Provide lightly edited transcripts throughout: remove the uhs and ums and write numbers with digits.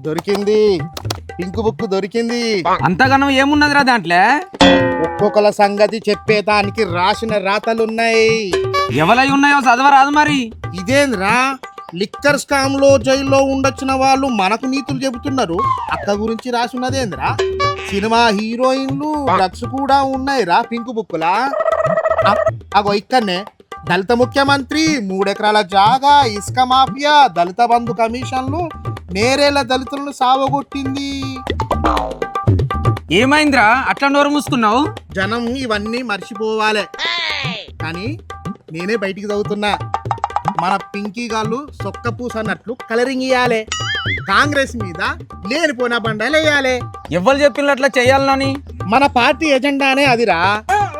దొరికింది, pink book దొరికింది. అంతగానం ఏమున్నదిరా దాంట్లో? ఒక్కొక్కల సంగతి చెప్పేదానికి రాసిన రాతలున్నాయి. ఎవలై ఉన్నాయో చదవరాదు మరి. ఇదేంద్రా, లిక్కర్ స్కామ్ లో జైల్లో ఉండొచ్చిన వాళ్ళు మనకు నీతులు చెబుతున్నారు. అక్క గురించి రాసున్నదేంద్రా? సినిమా హీరోయిన్లు డ్రగ్స్ కూడా ఉన్నాయిరా పింక్ బుక్లా. అగో ఇక్కడనే దళిత ముఖ్యమంత్రి, 3 ఎకరాల జాగా, ఇసుక మాఫియా, దళిత బంధు కమిషన్లు, నేరేళ్ల దళితులను సావగొట్టింది. ఏమైందిరా అట్లా నోరు మూసుకున్నావు? జనం ఇవన్నీ మర్చిపోవాలి కానీ నేనే బయటికి చదువుతున్నా. మన పింకీ గాళ్ళు సొక్క పూస అన్నట్లు కలరింగ్ ఇయ్యాలి, కాంగ్రెస్ మీద లేనిపోయిన బండాలు వేయాలి. ఎవరు చెప్పినట్లు చెయ్యాలని మన పార్టీ ఎజెండానే అదిరా.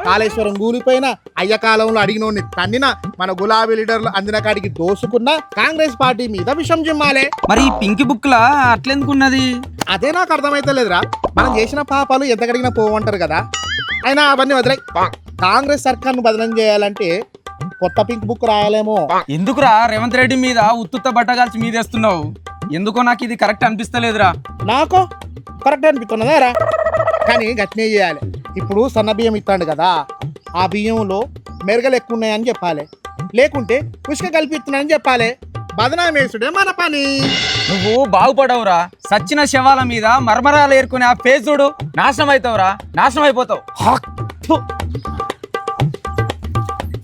కాళేశ్వరం కూలిపోయిన, అయ్య కాలంలో అడిగినోడిని తన్నిన, మన గులాబీ లీడర్లు అందిన కాడికి దోసుకున్న కాంగ్రెస్ పార్టీ మీద విషం జిమ్మాలే. మరి ఈ పింక్ బుక్ లా అట్లెందుకున్నది? అదే నాకు అర్థమైతే లేదురా. మనం చేసిన పాపాలు ఎంత కడిగినా పోవంటారు కదా. అయినా అవన్నీ వదిలే. కాంగ్రెస్ సర్కార్ను బదనం చేయాలంటే కొత్త పింక్ బుక్ రాయాలేమో. ఎందుకురా రేవంత్ రెడ్డి మీద ఉత్తుత్త బట్టగాల్చి మీదేస్తున్నావు? ఎందుకో నాకు ఇది కరెక్ట్ అనిపిస్తలేదురా. నాకు కరెక్ట్ అనిపిస్తున్నదా రా, కానీ గట్టినే చేయాలి. ఇప్పుడు సన్న బియ్యం ఇస్తాడు కదా, ఆ బియ్యంలో మెరుగలు ఎక్కువ ఉన్నాయని చెప్పాలి, లేకుంటే పుష్క కల్పిస్తున్నాయని చెప్పాలి. బదనామేసుడే మన పని. నువ్వు బాగుపడవురా. సచ్చిన శవాల మీద మర్మరాలు ఏరుకునే ఆ ఫేస్ చూడు, నాశనం అవుతావురా, నాశనం అయిపోతావు.